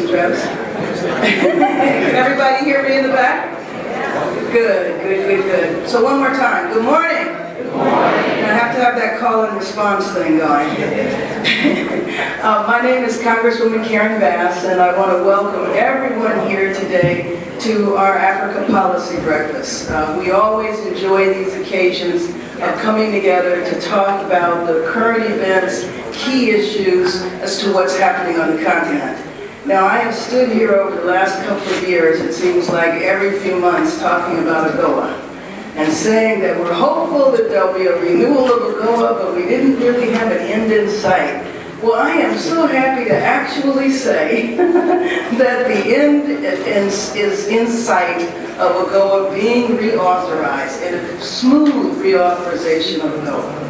Travis? Can everybody hear me in the back? Good, good, good, good. So one more time. Good morning. Good morning. And I have to have that call and response thing going. My name is Congresswoman Karen Bass, and I want to welcome everyone here today to our Africa Policy Breakfast. We always enjoy these occasions of coming together to talk about the current events, key issues as to what's happening on the continent. Now, I have stood here over the last couple of years, it seems like every few months, talking about AGOA and saying that we're hopeful that there'll be a renewal of AGOA, but we didn't really have an end in sight. Well, I am so happy to actually say that the end is in sight of AGOA being reauthorized, and a smooth reauthorization of AGOA.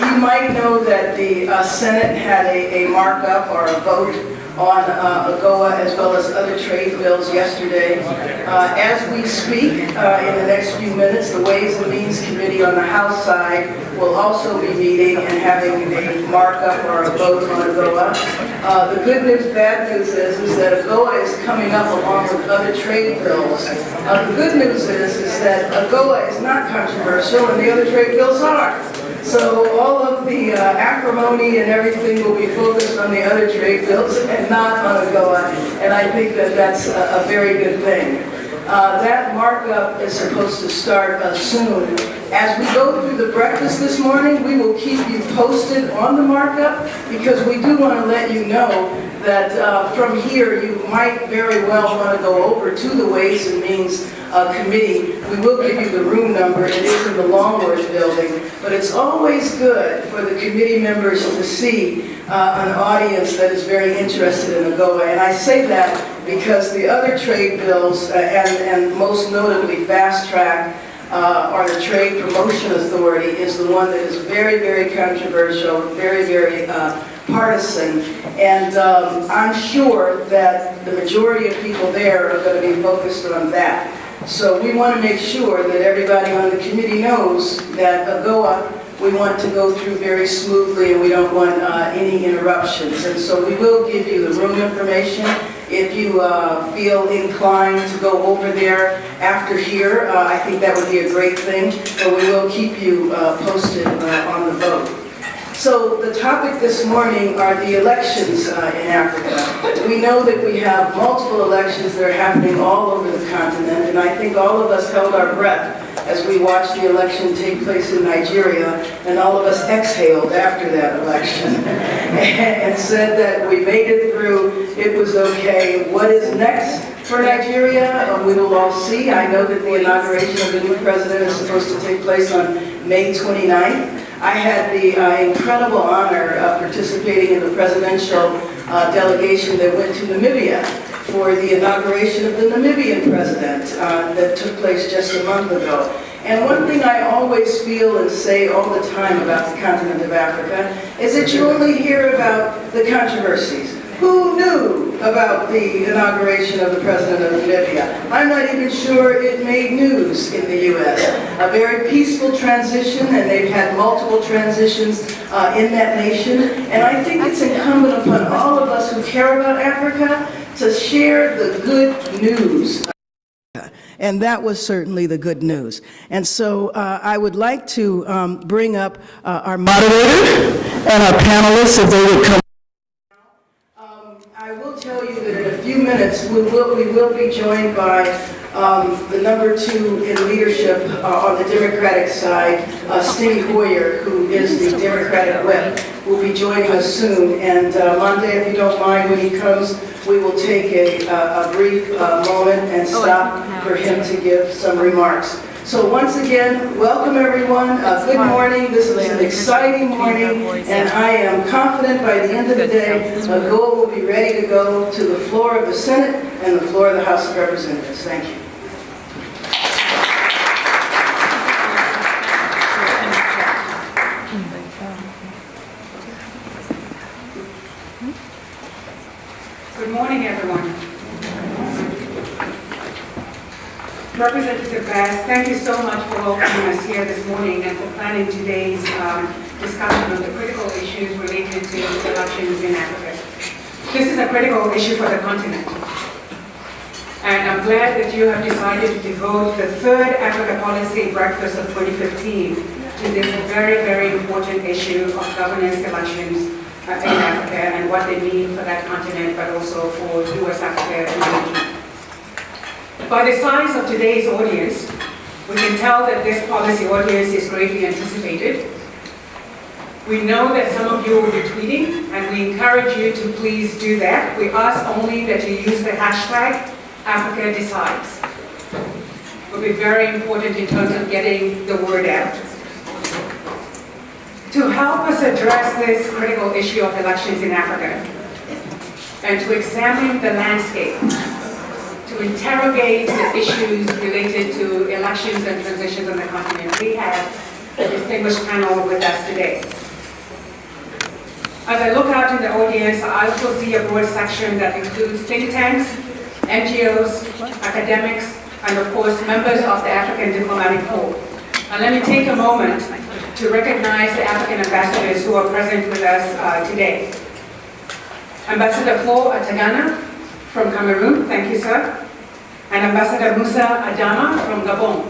You might know that the Senate had a markup or a vote on AGOA as well as other trade bills yesterday. As we speak, in the next few minutes, the Ways and Means Committee on the House side will also be meeting and having a markup or a vote on AGOA. The good news, bad news is that AGOA is coming up along with other trade bills. The good news is that AGOA is not controversial and the other trade bills are. So all of the acrimony and everything will be focused on the other trade bills and not on AGOA, and I think that that's a very good thing. That markup is supposed to start soon. As we go through the breakfast this morning, we will keep you posted on the markup because we do want to let you know that from here you might very well want to go over to the Ways and Means Committee. We will give you the room number. It is in the Longworth building, but it's always good for the committee members to see an audience that is very interested in AGOA. And I say that because the other trade bills, and most notably Fast Track, or the Trade Promotion Authority, is the one that is very, very controversial, very, very partisan, and I'm sure that the majority of people there are going to be focused on that. So we want to make sure that everybody on the committee knows that AGOA we want to go through very smoothly and we don't want any interruptions. And so we will give you the room information. If you feel inclined to go over there after here, I think that would be a great thing, but we will keep you posted on the vote. So the topic this morning are the elections in Africa. We know that we have multiple elections that are happening all over the continent, and I think all of us held our breath as we watched the election take place in Nigeria, and all of us exhaled after that election and said that we made it through, it was okay. What is next for Nigeria? We will all see. I know that the inauguration of the new president is supposed to take place on May 29th. I had the incredible honor of participating in the presidential delegation that went to Namibia for the inauguration of the Namibian president that took place just a month ago. And one thing I always feel and say all the time about the continent of Africa is that you only hear about the controversies. Who knew about the inauguration of the president of Namibia? I'm not even sure it made news in the U.S. A very peaceful transition, and they've had multiple transitions in that nation. And I think it's incumbent upon all of us who care about Africa to share the good news. And that was certainly the good news. And so I would like to bring up our moderator and our panelists if they would come. I will tell you that in a few minutes we will be joined by the number 2 in leadership on the Democratic side, Steny Hoyer, who is the Democratic whip, will be joining us soon. And Monday, if you don't mind, when he comes, we will take a brief moment and stop for him to give some remarks. So once again, welcome everyone. Good morning. This is an exciting morning, and I am confident by the end of the day, AGOA will be ready to go to the floor of the Senate and the floor of the House of Representatives. Thank you. Good morning, everyone. Representative Bass, thank you so much for welcoming us here this morning and for planning today's discussion discussion on the critical issues related to elections in Africa. This is a critical issue for the continent. And I'm glad that you have decided to devote the third Africa Policy Breakfast of 2015 to this very, very important issue of governance elections in Africa and what they mean for that continent, but also for US Africa and the region. By the size of today's audience, we can tell that this policy audience is greatly anticipated. We know that some of you will be tweeting, and we encourage you to please do that. We ask only that you use the hashtag #AfricaDecides. It will be very important in terms of getting the word out. To help us address this critical issue of elections in Africa, and to examine the landscape, to interrogate the issues related to elections and transitions on the continent, we have a distinguished panel with us today. As I look out in the audience, I also see a broad section that includes think tanks, NGOs, academics, and of course, members of the African Diplomatic Corps. And let me take a moment to recognize the African ambassadors who are present with us today. Ambassador Paul Atagana from Cameroon, thank you, sir. And Ambassador Musa Adama from Gabon.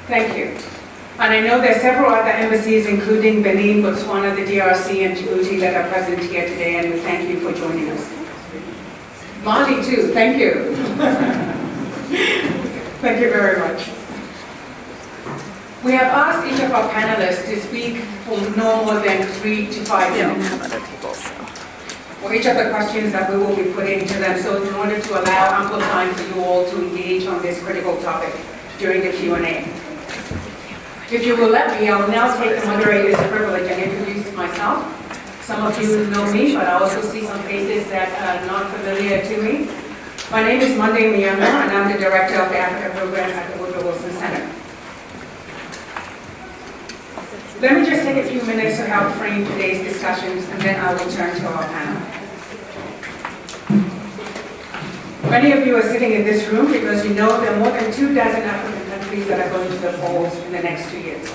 Thank you. And I know there are several other embassies, including Benin, Botswana, the DRC, and Djibouti that are present here today, and we thank you for joining us. Mali too, thank you. Thank you very much. We have asked each of our panelists to speak for no more than 3 to 5 minutes for each of the questions that we will be putting to them, so in order to allow ample time for you all to engage on this critical topic during the Q&A. If you will let me, I will now take the moderator's privilege and introduce myself. Some of you know me, but I also see some faces that are not familiar to me. My name is Monday Miyama, and I'm the director of the Africa program at the Woodrow Wilson Center. Let me just take a few minutes to help frame today's discussions, and then I will turn to our panel. Many of you are sitting in this room because you know there are more than 24 African countries that are going to the polls in the next 2 years.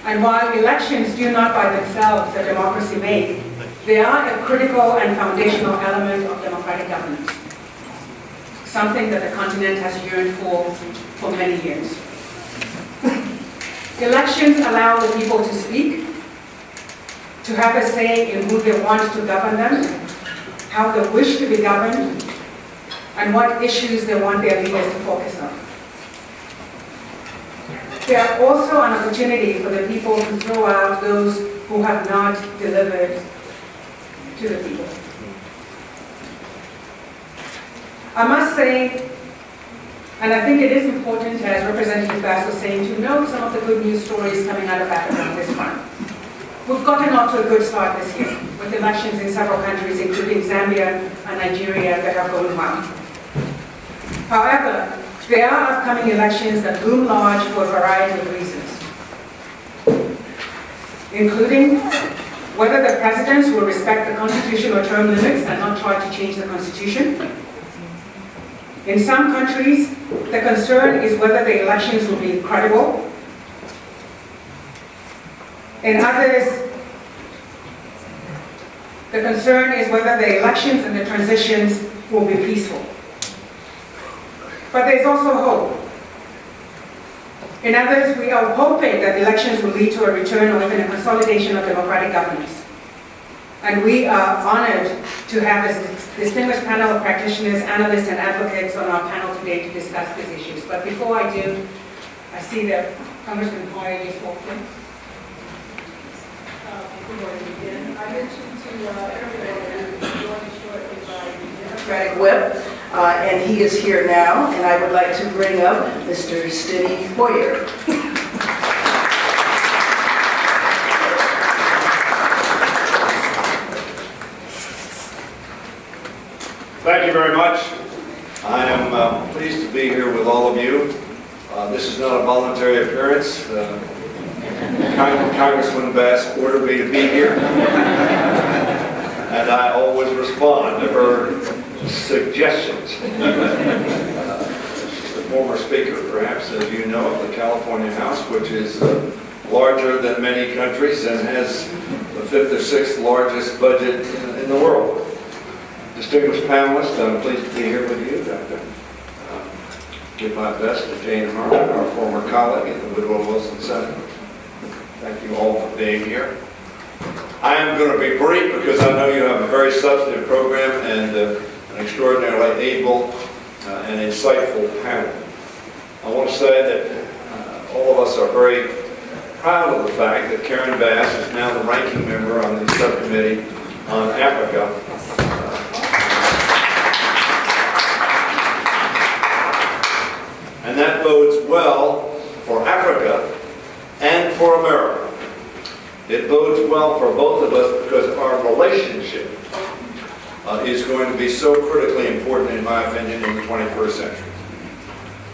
And while elections do not by themselves a democracy make, they are a critical and foundational element of democratic governance, something that the continent has yearned for many years. Elections allow the people to speak, to have a say in who they want to govern them, how they wish to be governed, and what issues they want their leaders to focus on. They are also an opportunity for the people to throw out those who have not delivered to the people. I must say, and I think it is important, as Representative Bass was saying, to note some of the good news stories coming out of Africa on this front. We've gotten off to a good start this year, with elections in several countries, including Zambia and Nigeria, that are going well. However, there are upcoming elections that loom large for a variety of reasons, including whether the presidents will respect the constitutional term limits and not try to change the constitution. In some countries, the concern is whether the elections will be credible. In others, the concern is whether the elections and the transitions will be peaceful. But there's also hope. In others, we are hoping that elections will lead to a return or even a consolidation of democratic governance. And we are honored to have a distinguished panel of practitioners, analysts, and advocates on our panel today to discuss these issues. But before I do, I see that Congressman Hoyer just walked in. Before we begin, I mentioned to everyone that we want to shortly by the Democratic Whip, and he is here now, and I would like to bring up Mr. Steny Hoyer. Thank you very much. I am pleased to be here with all of you. This is not a voluntary appearance. Congressman Bass ordered me to be here, and I always respond to her suggestions. former Speaker, perhaps, as you know, of the California House, which is larger than many countries and has the 5th or 6th largest budget in the world. Distinguished panelists, I'm pleased to be here with you, Dr. Give my best to Jane Harmon, our former colleague in the Woodrow Wilson Center. Thank you all for being here. I am going to be brief because I know you have a very substantive program and an extraordinarily able and insightful panel. I want to say that all of us are very proud of the fact that Karen Bass is now the ranking member on the subcommittee on Africa. And that bodes well for Africa and for America. It bodes well for both of us because our relationship is going to be so critically important, in my opinion, in the 21st century.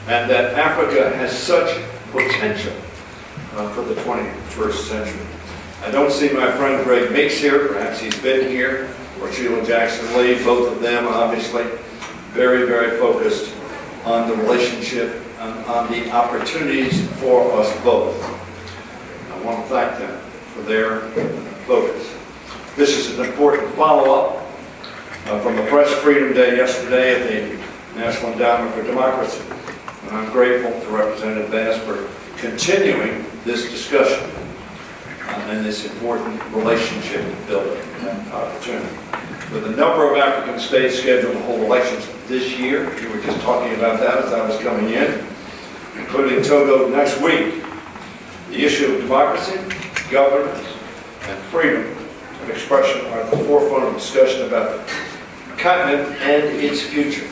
And that Africa has such potential for the 21st century. I don't see my friend Greg Meeks here. Perhaps he's been here, or Sheila Jackson-Lee, both of them obviously very, very focused on the relationship and on the opportunities for us both. I want to thank them for their focus. This is an important follow-up from the Press Freedom Day yesterday at the National Endowment for Democracy. And I'm grateful to Representative Bass for continuing this discussion and this important relationship building opportunity. With a number of African states scheduled to hold elections this year, you were just talking about that as I was coming in, including Togo next week, the issue of democracy, governance, and freedom of expression are at the forefront of discussion about the continent and its future.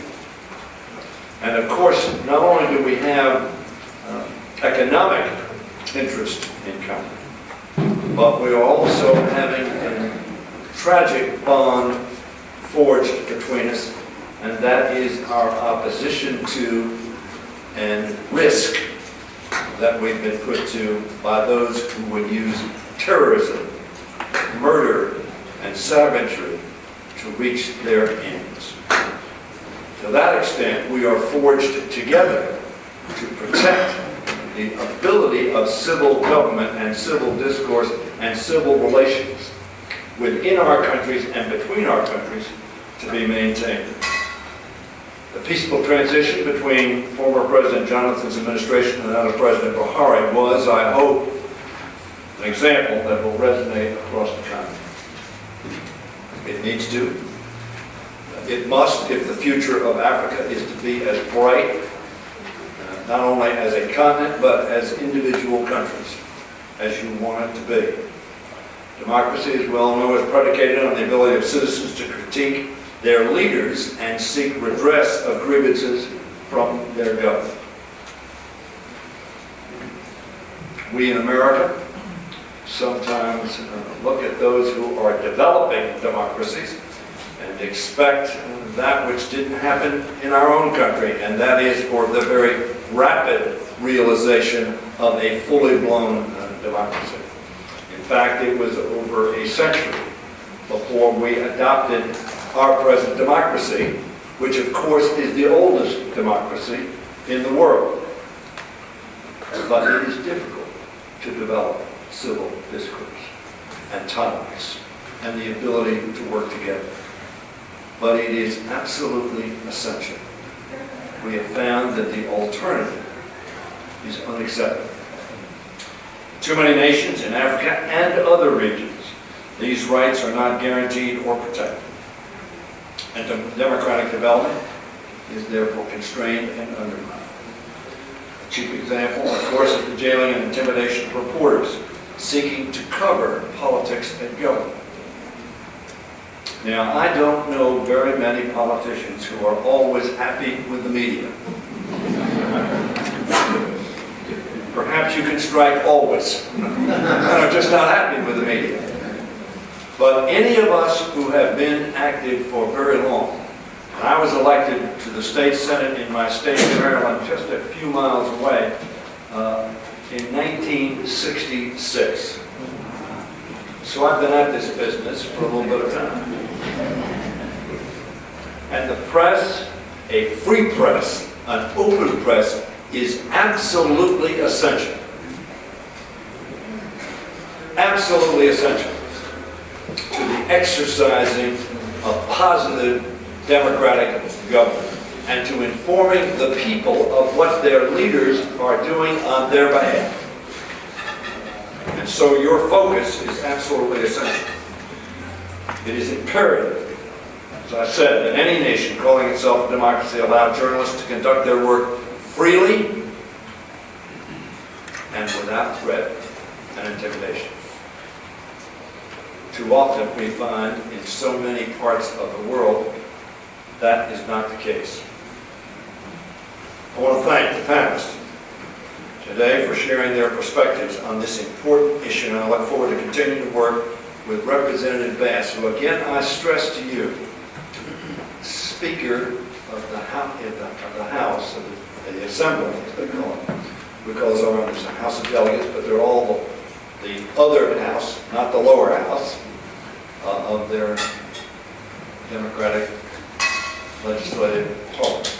And of course, not only do we have economic interest in common, but we are also having a tragic bond forged between us, and that is our opposition to and risk that we've been put to by those who would use terrorism, murder, and savagery to reach their ends. To that extent, we are forged together to protect the ability of civil government and civil discourse and civil relations within our countries and between our countries to be maintained. The peaceful transition between former President Jonathan's administration and that of President Buhari was, I hope, an example that will resonate across the continent. It needs to. It must, if the future of Africa is to be as bright, not only as a continent, but as individual countries, as you want it to be. Democracy, as well known, is predicated on the ability of citizens to critique their leaders and seek redress of grievances from their government. We in America sometimes look at those who are developing democracies and expect that which didn't happen in our own country, and that is for the very rapid realization of a fully blown democracy. In fact, it was over a century before we adopted our present democracy, which of course is the oldest democracy in the world. But it is difficult to develop civil discourse and tolerance and the ability to work together. But it is absolutely essential. We have found that the alternative is unacceptable. Too many nations in Africa and other regions, these rights are not guaranteed or protected. And democratic development is therefore constrained and undermined. A chief example, of course, is the jailing and intimidation of reporters seeking to cover politics and government. Now, I don't know very many politicians who are always happy with the media. Perhaps you can strike always, and are just not happy with the media. But any of us who have been active for very long, and I was elected to the state senate in my state of Maryland, just a few miles away, in 1966. So I've been at this business for a little bit of time. And the press, a free press, an open press is absolutely essential. Absolutely essential to the exercising of positive democratic government and to informing the people of what their leaders are doing on their behalf. And so your focus is absolutely essential. It is imperative, as I said, that any nation calling itself a democracy allow journalists to conduct their work freely and without threat and intimidation. Too often we find in so many parts of the world that is not the case. I want to thank the panelists today for sharing their perspectives on this important issue, and I look forward to continuing to work with Representative Bass, who again I stress to you, Speaker of the House, of the Assembly, as they call it. We call it our House of Delegates, but they're all the other house, not the lower house, of their democratic legislative parliament.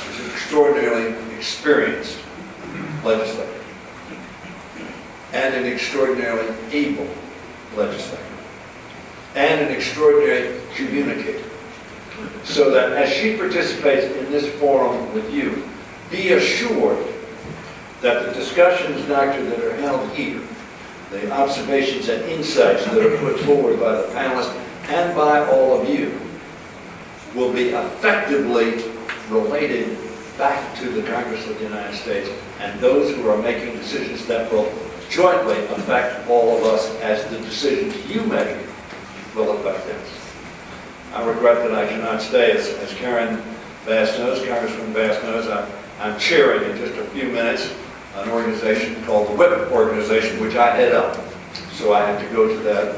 He's an extraordinarily experienced legislator and an extraordinarily able legislator and an extraordinary communicator. So that as she participates in this forum with you, be assured that the discussions, Doctor, that are held here, the observations and insights that are put forward by the panelists and by all of you, will be effectively related back to the Congress of the United States and those who are making decisions that will jointly affect all of us as the decisions you make will affect us. I regret that I cannot stay. As Karen Bass knows, Congressman Bass knows, I'm chairing in just a few minutes an organization called the WHIP organization, which I head up. So I have to go to that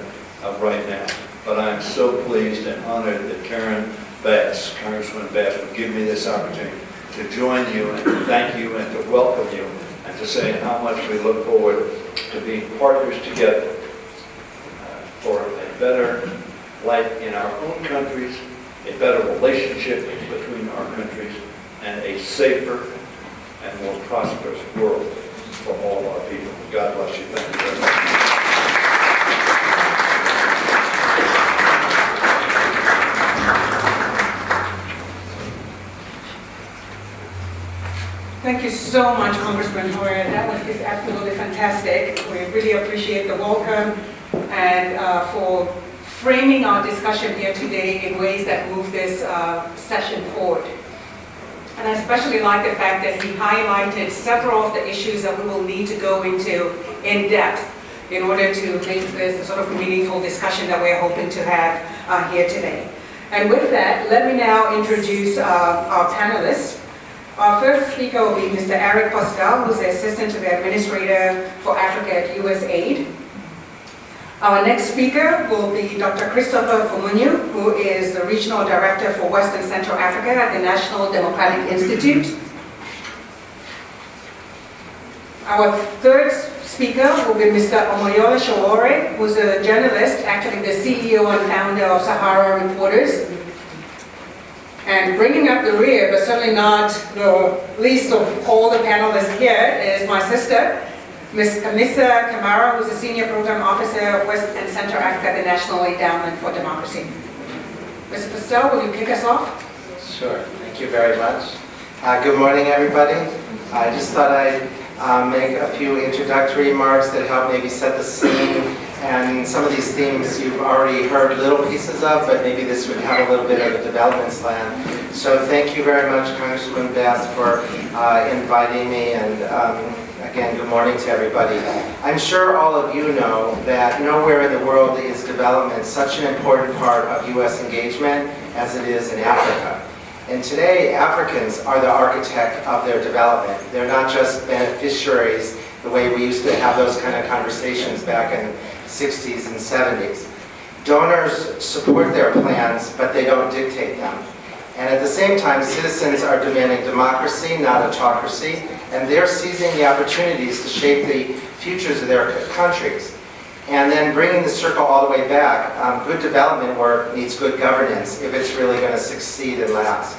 right now. But I'm so pleased and honored that Karen Bass, Congressman Bass, would give me this opportunity to join you and to thank you and to welcome you and to say how much we look forward to being partners together for a better life in our own countries, a better relationship between our countries, and a safer and more prosperous world for all of our people. God bless you. Thank you very much. Thank you so much, Congressman Hoyer. That was just absolutely fantastic. We really appreciate the welcome and for framing our discussion here today in ways that move this session forward. And I especially like the fact that he highlighted several of the issues that we will need to go into in depth in order to make this a sort of meaningful discussion that we're hoping to have here today. And with that, let me now introduce our panelists. Our first speaker will be Mr. Eric Postel, who's the Assistant to the Administrator for Africa at USAID. Our next speaker will be Dr. Christopher Fomunyoh, who is the Regional Director for Western Central Africa at the National Democratic Institute. Our third speaker will be Mr. Omoyele Sowore, who's a journalist, actually the CEO and founder of Sahara Reporters. And bringing up the rear, but certainly not the least of all the panelists here, is my sister, Ms. Kamissa Kamara, who's a Senior Program Officer of West and Central Africa at the National Endowment for Democracy. Mr. Postel, will you kick us off? Sure, thank you very much. Good morning, everybody. I just thought I'd make a few introductory remarks that help maybe set the scene. And some of these themes you've already heard little pieces of, but maybe this would have a little bit of a development slant. So thank you very much, Congressman Bass, for inviting me, and again, good morning to everybody. I'm sure all of you know that nowhere in the world is development such an important part of U.S. engagement as it is in Africa. And today, Africans are the architect of their development. They're not just beneficiaries the way we used to have those kind of conversations back in the 60s and 70s. Donors support their plans, but they don't dictate them. And at the same time, citizens are demanding democracy, not autocracy, and they're seizing the opportunities to shape the futures of their countries. And then bringing the circle all the way back, good development work needs good governance if it's really going to succeed and last.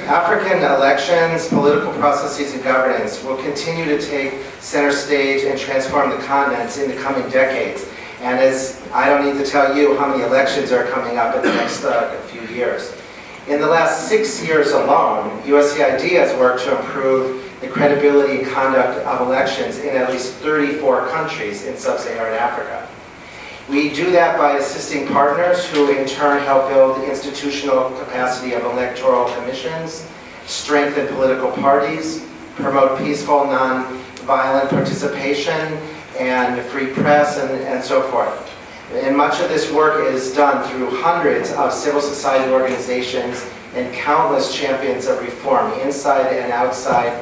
African elections, political processes, and governance will continue to take center stage and transform the continent in the coming decades. And as I don't need to tell you how many elections are coming up in the next few years. In the last 6 years alone, USAID has worked to improve the credibility and conduct of elections in at least 34 countries in sub-Saharan Africa. We do that by assisting partners who in turn help build institutional capacity of electoral commissions, strengthen political parties, promote peaceful, non-violent participation, and free press, and so forth. And much of this work is done through hundreds of civil society organizations and countless champions of reform inside and outside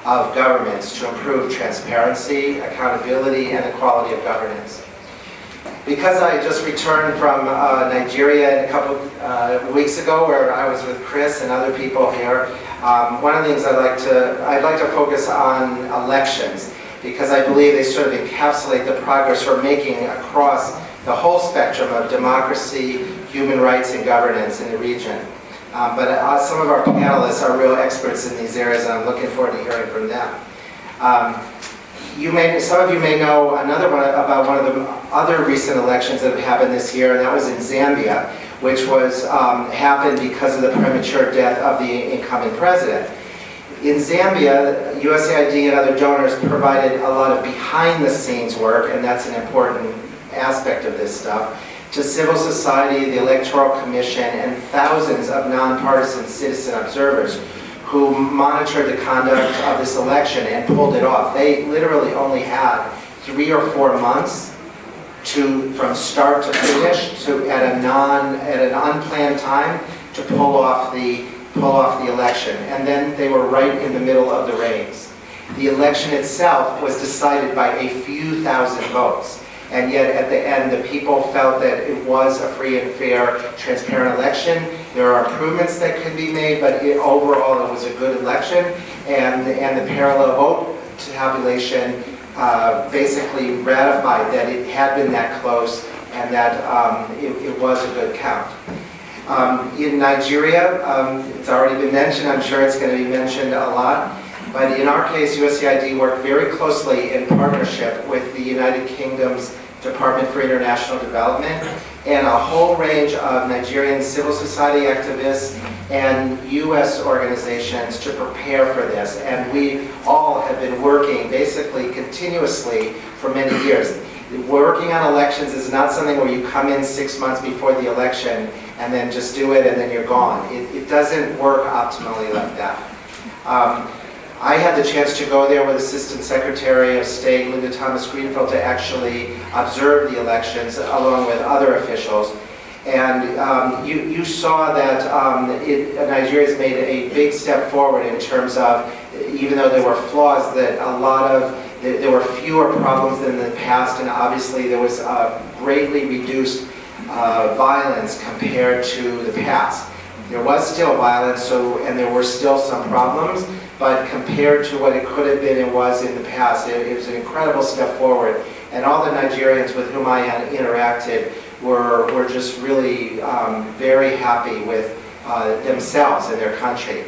of governments to improve transparency, accountability, and the quality of governance. Because I just returned from Nigeria a couple weeks ago, where I was with Chris and other people here, one of the things I'd like to focus on elections, because I believe they sort of encapsulate the progress we're making across the whole spectrum of democracy, human rights, and governance in the region. But some of our panelists are real experts in these areas, and I'm looking forward to hearing from them. Some of you may know another one about one of the other recent elections that have happened this year, and that was in Zambia, which was happened because of the premature death of the incoming president. In Zambia, USAID and other donors provided a lot of behind-the-scenes work, and that's an important aspect of this stuff, to civil society, the Electoral Commission, and thousands of nonpartisan citizen observers who monitored the conduct of this election and pulled it off. They literally only had 3 or 4 months from start to finish at an unplanned time to pull off the election, and then they were right in the middle of the rains. The election itself was decided by a few thousand votes, and yet at the end the people felt that it was a free and fair, transparent election. There are improvements that can be made, but overall it was a good election, and the parallel vote tabulation basically ratified that it had been that close and that it was a good count. In Nigeria, it's already been mentioned, I'm sure it's going to be mentioned a lot, but in our case, USAID worked very closely in partnership with the United Kingdom's Department for International Development and a whole range of Nigerian civil society activists and U.S. organizations to prepare for this. And we all have been working basically continuously for many years. Working on elections is not something where you come in 6 months before the election and then just do it and then you're gone. It doesn't work optimally like that. I had the chance to go there with Assistant Secretary of State Linda Thomas-Greenfield to actually observe the elections along with other officials. And you saw that Nigeria's made a big step forward in terms of, even though there were flaws, that there were fewer problems than in the past, and obviously there was greatly reduced violence compared to the past. There was still violence, and there were still some problems, but compared to what it could have been and was in the past, it was an incredible step forward. And all the Nigerians with whom I interacted were just really very happy with themselves and their country.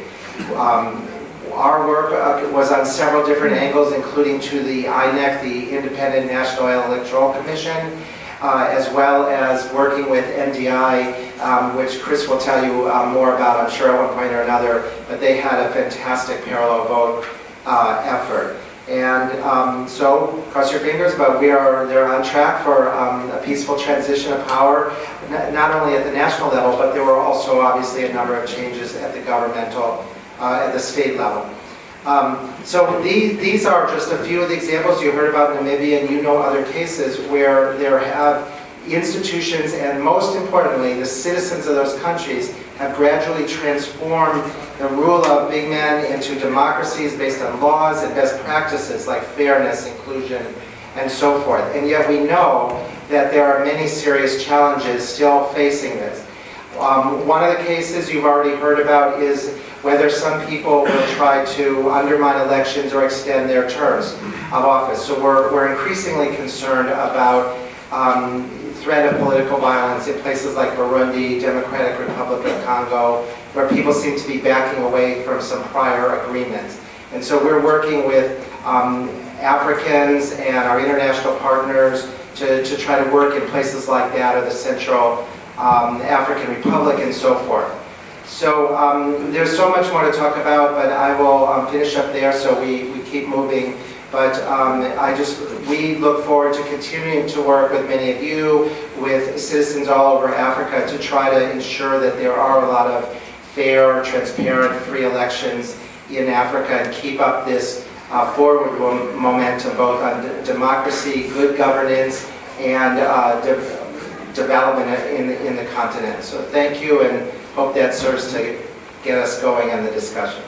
Our work was on several different angles, including to the INEC, the Independent National Electoral Commission, as well as working with NDI, which Chris will tell you more about, I'm sure, at one point or another, but they had a fantastic parallel vote effort. And so, cross your fingers, but they're on track for a peaceful transition of power, not only at the national level, but there were also obviously a number of changes at the governmental, at the state level. So these are just a few of the examples you heard about Namibia, and you know other cases where there have institutions, and most importantly, the citizens of those countries have gradually transformed the rule of big men into democracies based on laws and best practices like fairness, inclusion, and so forth. And yet we know that there are many serious challenges still facing this. One of the cases you've already heard about is whether some people will try to undermine elections or extend their terms of office. So we're increasingly concerned about threat of political violence in places like Burundi, Democratic Republic of Congo, where people seem to be backing away from some prior agreements. And so we're working with Africans and our international partners to try to work in places like that, or the Central African Republic and so forth. So there's so much more to talk about, but I will finish up there so we keep moving. But we look forward to continuing to work with many of you, with citizens all over Africa, to try to ensure that there are a lot of fair, transparent, free elections in Africa, and keep up this forward momentum both on democracy, good governance, and development in the continent. So thank you, and hope that serves to get us going on the discussion.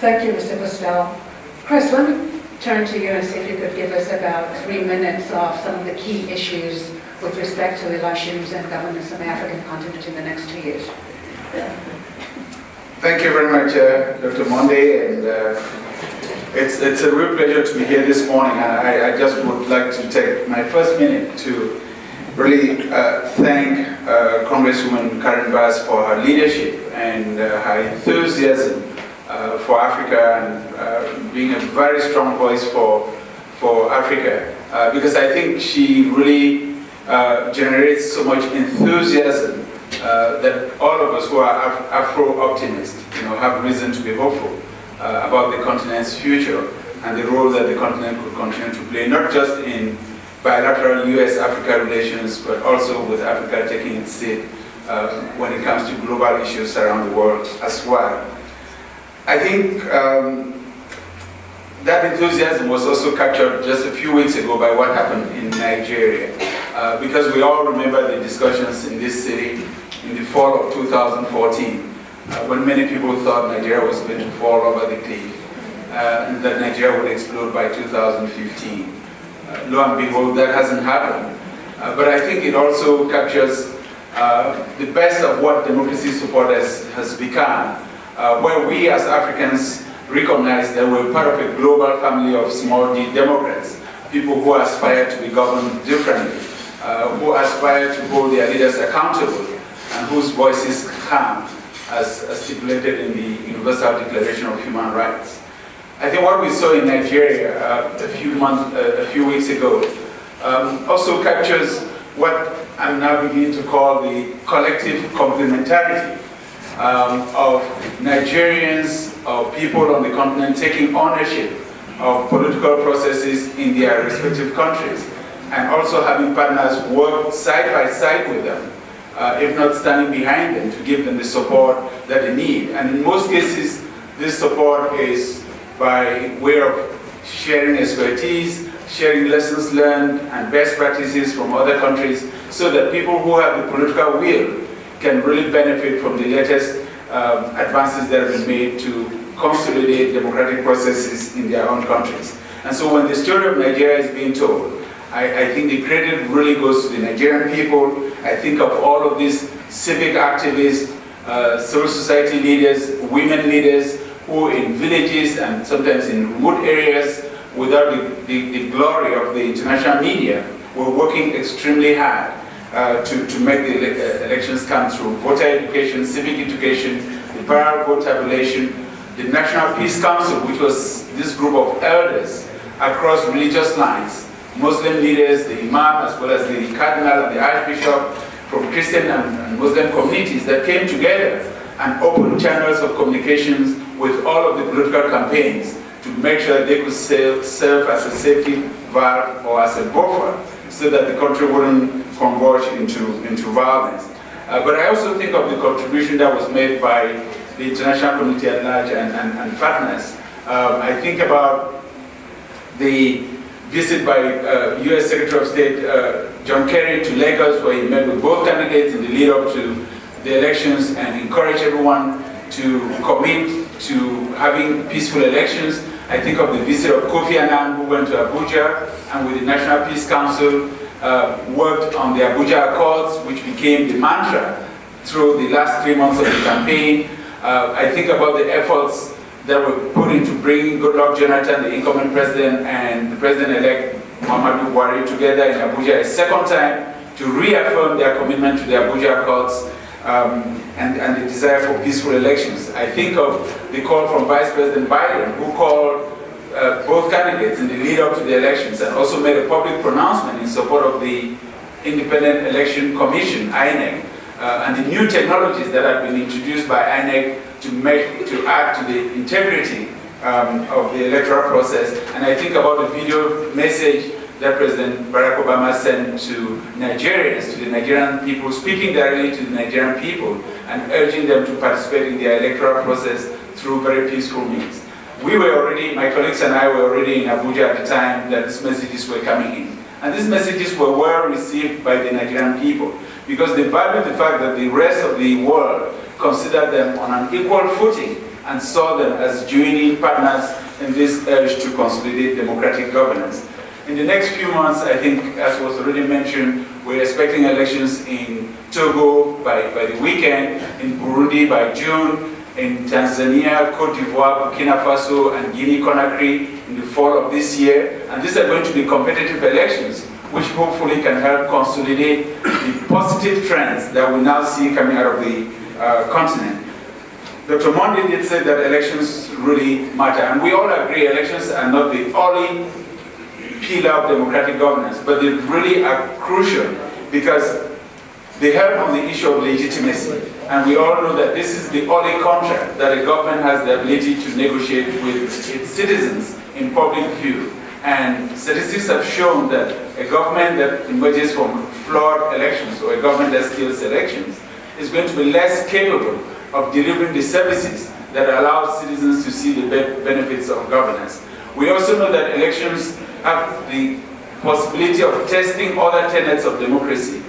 Thank you, Mr. Postel. Chris, let me turn to you and see if you could give us about 3 minutes of some of the key issues with respect to elections and governance on the African continent in the next 2 years. Thank you very much, Dr. Monde, and it's a real pleasure to be here this morning. And I just would like to take my first minute to really thank Congresswoman Karen Bass for her leadership and her enthusiasm for Africa, and being a very strong voice for Africa, because I think she really generates so much enthusiasm that all of us who are Afro-optimists, have reason to be hopeful about the continent's future and the role that the continent could continue to play, not just in bilateral US-Africa relations, but also with Africa taking its seat when it comes to global issues around the world as well. I think that enthusiasm was also captured just a few weeks ago by what happened in Nigeria, because we all remember the discussions in this city in the fall of 2014, when many people thought Nigeria was going to fall over the cliff, and that Nigeria would explode by 2015. Lo and behold, that hasn't happened. But I think it also captures the best of what democracy support has become, where we as Africans recognize that we're part of a global family of small d democrats, people who aspire to be governed differently, who aspire to hold their leaders accountable, and whose voices count, as stipulated in the Universal Declaration of Human Rights. I think what we saw in Nigeria a few weeks ago also captures what I'm now beginning to call the collective complementarity of Nigerians, of people on the continent taking ownership of political processes in their respective countries, and also having partners work side by side with them, if not standing behind them to give them the support that they need. And in most cases, this support is by way of sharing expertise, sharing lessons learned and best practices from other countries, so that people who have the political will can really benefit from the latest advances that have been made to consolidate democratic processes in their own countries. And so when the story of Nigeria is being told, I think the credit really goes to the Nigerian people. I think of all of these civic activists, civil society leaders, women leaders, who in villages and sometimes in remote areas, without the glory of the international media, were working extremely hard to make the elections come through. Voter education, civic education, the parallel vote tabulation, the National Peace Council, which was this group of elders across religious lines, Muslim leaders, the Imam, as well as the Cardinal and the Archbishop from Christian and Muslim communities that came together and opened channels of communications with all of the political campaigns to make sure that they could serve as a safety valve or as a buffer so that the country wouldn't converge into violence. But I also think of the contribution that was made by the international community at large and partners. I think about the visit by US Secretary of State John Kerry to Lagos, where he met with both candidates in the lead up to the elections and encouraged everyone to commit to having peaceful elections. I think of the visit of Kofi Annan, who went to Abuja and with the National Peace Council worked on the Abuja Accords, which became the mantra through the last 3 months of the campaign. I think about the efforts that were put into bringing Goodluck Jonathan, the incumbent president, and the president-elect Muhammadu Buhari together in Abuja a second time to reaffirm their commitment to the Abuja Accords and the desire for peaceful elections. I think of the call from Vice President Biden, who called both candidates in the lead up to the elections and also made a public pronouncement in support of the Independent Election Commission, INEC, and the new technologies that have been introduced by INEC to add to the integrity of the electoral process. And I think about the video message that President Barack Obama sent to Nigerians, to the Nigerian people, speaking directly to the Nigerian people and urging them to participate in the electoral process through very peaceful means. We were already, my colleagues and I were already in Abuja at the time that these messages were coming in. And these messages were well received by the Nigerian people because they valued the fact that the rest of the world considered them on an equal footing and saw them as joining partners in this urge to consolidate democratic governance. In the next few months, I think, as was already mentioned, we're expecting elections in Togo by the weekend, in Burundi by June, in Tanzania, Cote d'Ivoire, Burkina Faso, and Guinea-Conakry in the fall of this year. And these are going to be competitive elections, which hopefully can help consolidate the positive trends that we now see coming out of the continent. Dr. Monday did say that elections really matter, and we all agree elections are not the only pillar of democratic governance, but they really are crucial because they help on the issue of legitimacy. And we all know that this is the only contract that a government has the ability to negotiate with its citizens in public view. And statistics have shown that a government that emerges from flawed elections or a government that steals elections is going to be less capable of delivering the services that allow citizens to see the benefits of governance. We also know that elections have the possibility of testing other tenets of democracy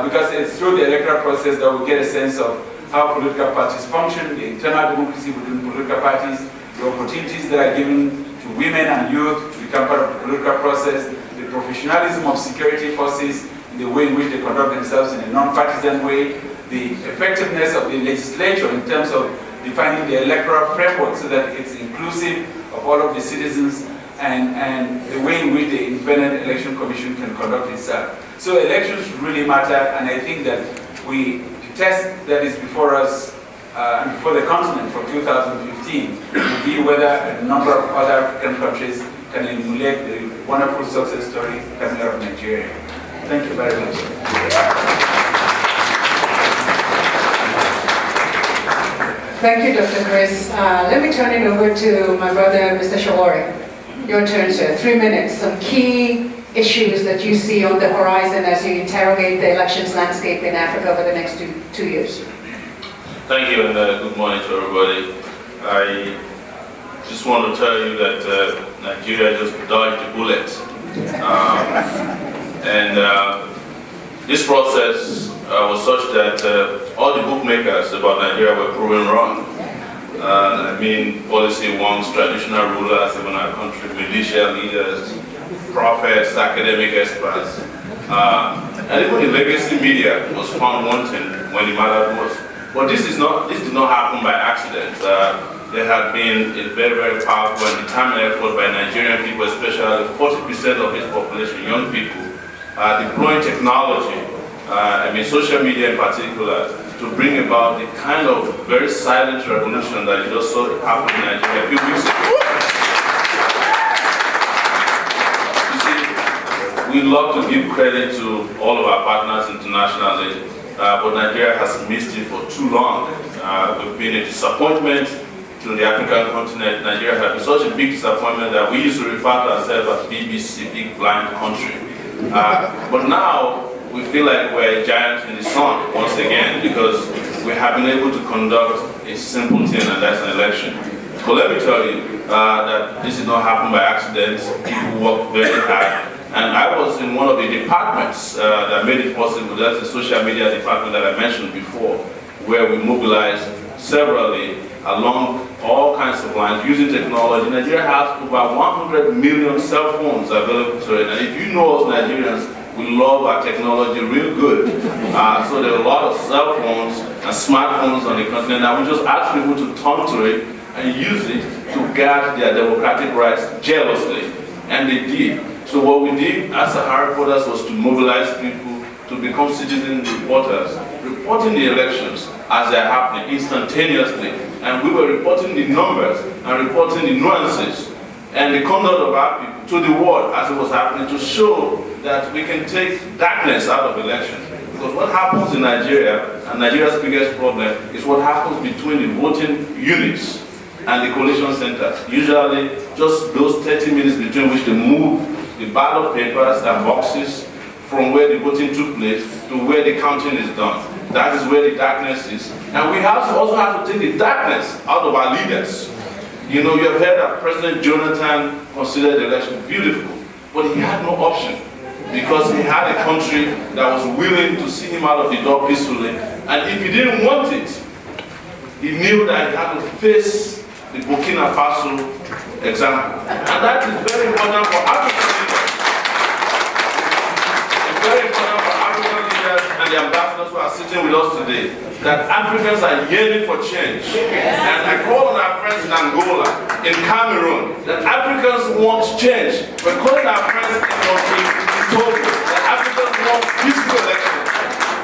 because it's through the electoral process that we get a sense of how political parties function, the internal democracy within political parties, the opportunities that are given to women and youth to become part of the political process, the professionalism of security forces, the way in which they conduct themselves in a non-partisan way, the effectiveness of the legislature in terms of defining the electoral framework so that it's inclusive of all of the citizens, and the way in which the Independent Election Commission can conduct itself. So elections really matter, and I think that the test that is before us and before the continent for 2015 will be whether a number of other African countries can emulate the wonderful success story coming out of Nigeria. Thank you very much. Thank you, Dr. Chris. Let me turn it over to my brother, Mr. Sowore. Your turn, sir. 3 minutes. Some key issues that you see on the horizon as you interrogate the elections landscape in Africa over the next two years. Thank you, and good morning to everybody. I just want to tell you that Nigeria just dodged a bullet. This process was such that all the bookmakers about Nigeria were proven wrong. I mean, policy wonks, traditional rulers, even our country, militia leaders, prophets, academic experts, and even the legacy media was found wanting when it mattered most. But this did not happen by accident. There had been a very, very powerful and determined effort by Nigerian people, especially 40% of its population, young people, deploying technology, social media in particular, to bring about the kind of very silent revolution that you just saw happen in Nigeria a few weeks ago. You see, we love to give credit to all of our partners internationally, but Nigeria has missed it for too long. We've been a disappointment to the African continent. Nigeria has been such a big disappointment that we used to refer to ourselves as BBC, big blind country. But now, we feel like we're a giant in the sun once again because we have been able to conduct a simple thing, and that's an election. But let me tell you that this did not happen by accident. People worked very hard. And I was in one of the departments that made it possible. That's the social media department that I mentioned before, where we mobilized severally along all kinds of lines using technology. Nigeria has over 100 million cell phones available to it. And if you know us Nigerians, we love our technology real good. So there are a lot of cell phones and smartphones on the continent, and we just ask people to turn to it and use it to guard their democratic rights jealously. And they did. So what we did as Sahara reporters was to mobilize people to become citizen reporters, reporting the elections as they're happening instantaneously. And we were reporting the numbers and reporting the nuances and the conduct of our people to the world as it was happening, to show that we can take darkness out of elections. Because what happens in Nigeria, and Nigeria's biggest problem, is what happens between the voting units and the collation centers. Usually just those 30 minutes between which they move the ballot papers and boxes from where the voting took place to where the counting is done. That is where the darkness is. And we also have to take the darkness out of our leaders. You know, you have heard that President Jonathan considered the election beautiful, but he had no option because he had a country that was willing to see him out of the door peacefully. And if he didn't want it, he knew that he had to face the Burkina Faso example. And that is very important for African leaders. It's very important for African leaders and the ambassadors who are sitting with us today, that Africans are yearning for change. And I call on our friends in Angola, in Cameroon, that Africans want change. We're calling our friends in Togo, that Africans want peaceful elections.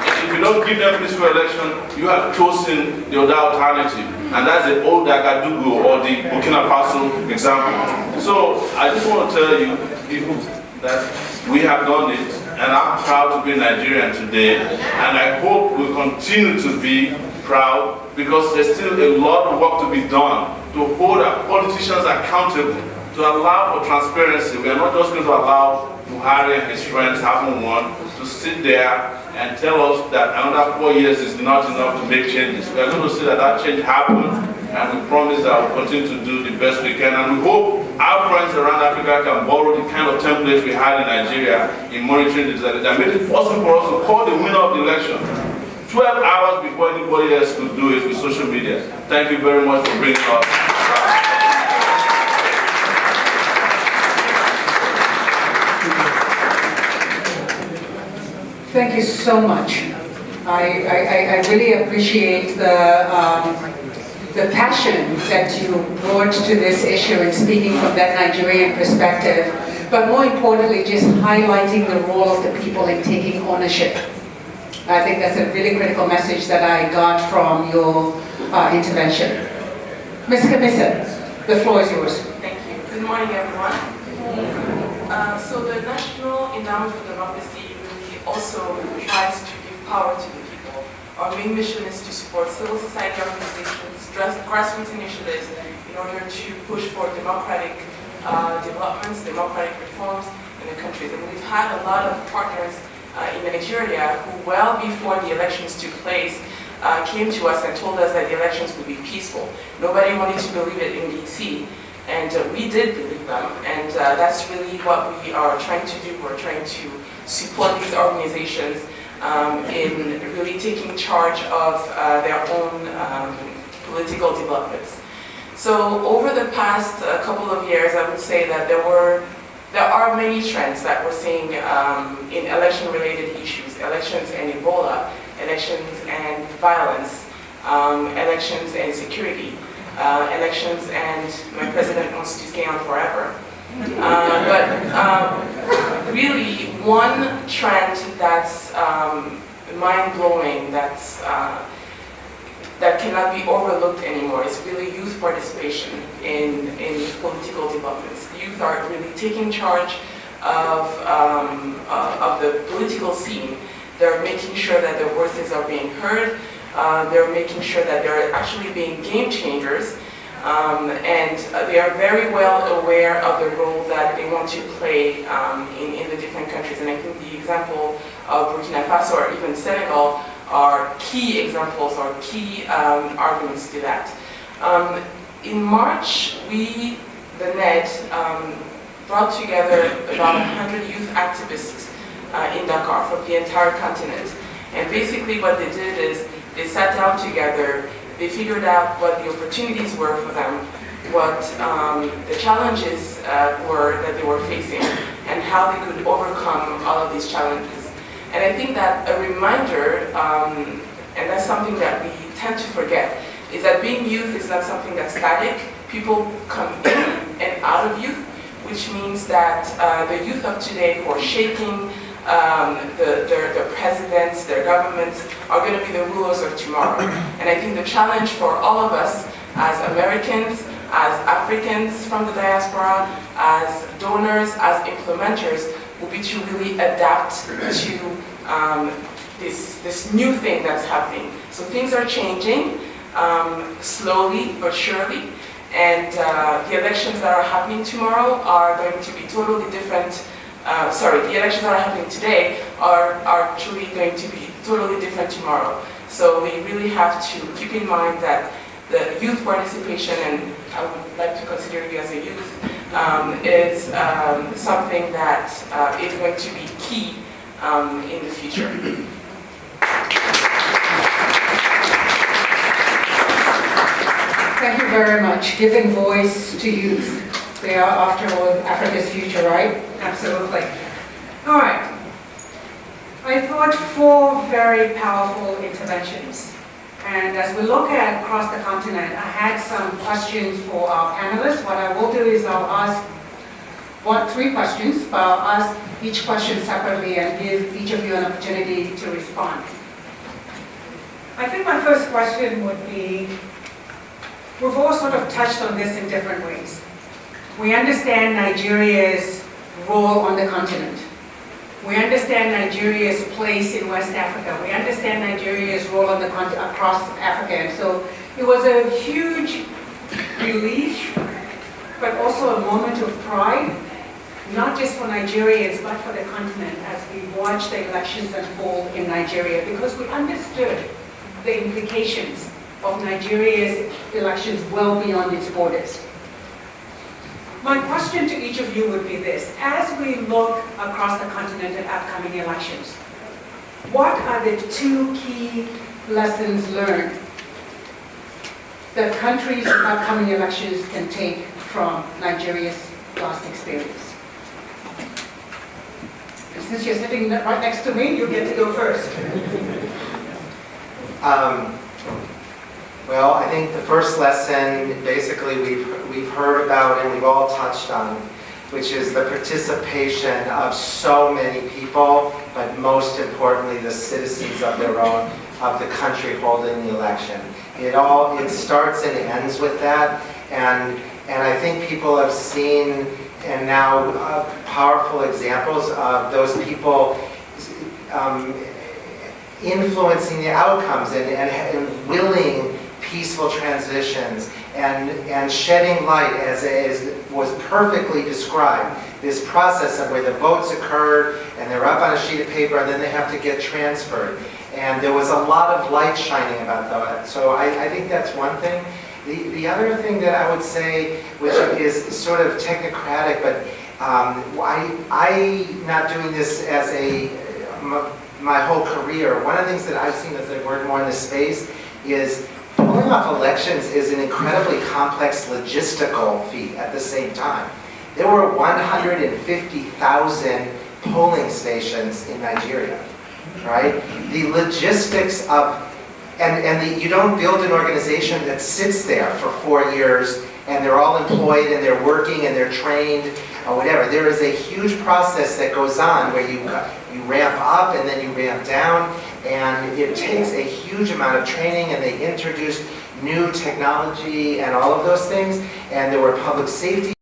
And if you don't give them peaceful election, you have chosen the other alternative. And that's the old Dagadugu or the Burkina Faso example. So I just want to tell you people that we have done it, and I'm proud to be Nigerian today, and I hope we'll continue to be proud because there's still a lot of work to be done to hold our politicians accountable, to allow for transparency. We are not just going to allow Buhari and his friends, having won, to sit there and tell us that another 4 years is not enough to make changes. We are going to see that that change happens, and we promise that we'll continue to do the best we can. And we hope our friends around Africa can borrow the kind of template we had in Nigeria in monitoring this, that made it possible for us to call the winner of the election 12 hours before anybody else could do it with social media. Thank you very much for bringing us. Thank you so much. I really appreciate the passion that you brought to this issue and speaking from that Nigerian perspective, but more importantly, just highlighting the role of the people in taking ownership. I think that's a really critical message that I got from your intervention. Ms. Kamissa, the floor is yours. Thank you. Good morning, everyone. So the National Endowment for Democracy really also tries to give power to the people. Our main mission is to support civil society organizations, grassroots initiatives in order to push for democratic developments, democratic reforms in the countries. And we've had a lot of partners in Nigeria who, well before the elections took place, came to us and told us that the elections would be peaceful. Nobody wanted to believe it in DC, and we did believe them, and that's really what we are trying to do. We're trying to support these organizations in really taking charge of their own political developments. So over the past couple of years, I would say that there are many trends that we're seeing in election-related issues: elections and Ebola, elections and violence, elections and security, elections and my president wants to stay on forever. But really, one trend that's mind-blowing, that cannot be overlooked anymore is really youth participation in political developments. The youth are really taking charge of the political scene. They're making sure that their voices are being heard. They're making sure that they're actually being game changers. And they are very well aware of the role that they want to play in the different countries. And I think the example of Burkina Faso or even Senegal are key examples or key arguments to that. In March, we, the NED, brought together about 100 youth activists in Dakar from the entire continent. And basically what they did is they sat down together, they figured out what the opportunities were for them, what the challenges were that they were facing, and how they could overcome all of these challenges. And I think that a reminder, and that's something that we tend to forget, is that being youth is not something that's static. People come in and out of youth, which means that the youth of today who are shaping their presidents, their governments, are going to be the rulers of tomorrow. And I think the challenge for all of us as Americans, as Africans from the diaspora, as donors, as implementers, will be to really adapt to this new thing that's happening. So things are changing slowly but surely, and the elections that are happening tomorrow are going to be totally different. The elections that are happening today are truly going to be totally different tomorrow. So we really have to keep in mind that the youth participation, and I would like to consider you as a youth, is something that is going to be key in the future. Thank you very much. Giving voice to youth. They are, after all, Africa's future, right? Absolutely. All right. I thought 4 very powerful interventions. And as we look at across the continent, I had some questions for our panelists. What I will do is I'll ask 3 questions, but I'll ask each question separately and give each of you an opportunity to respond. I think my first question would be, we've all sort of touched on this in different ways. We understand Nigeria's role on the continent. We understand Nigeria's place in West Africa. We understand Nigeria's role on the across Africa. And so it was a huge relief, but also a moment of pride, not just for Nigerians, but for the continent as we watched the elections unfold in Nigeria, because we understood the implications of Nigeria's elections well beyond its borders. My question to each of you would be this: as we look across the continent at upcoming elections, what are the 2 key lessons learned that countries in upcoming elections can take from Nigeria's last experience? And since you're sitting right next to me, you get to go first. Well, I think the first lesson, basically, we've heard about and we've all touched on, which is the participation of so many people, but most importantly, the citizens of the country holding the election. It starts and ends with that, and I think people have seen and now powerful examples of those people influencing the outcomes and willing peaceful transitions and shedding light, as was perfectly described, this process of where the votes occurred and they're up on a sheet of paper and then they have to get transferred. And there was a lot of light shining about that. So I think that's one thing. The other thing that I would say, which is sort of technocratic, but I not doing this as my whole career, one of the things that I've seen as I've worked more in this space is pulling off elections is an incredibly complex logistical feat at the same time. There were 150,000 polling stations in Nigeria, right? The logistics of, you don't build an organization that sits there for 4 years and they're all employed and they're working and they're trained or whatever. There is a huge process that goes on where you ramp up and then you ramp down, and it takes a huge amount of training, and they introduced new technology and all of those things, and there were public safety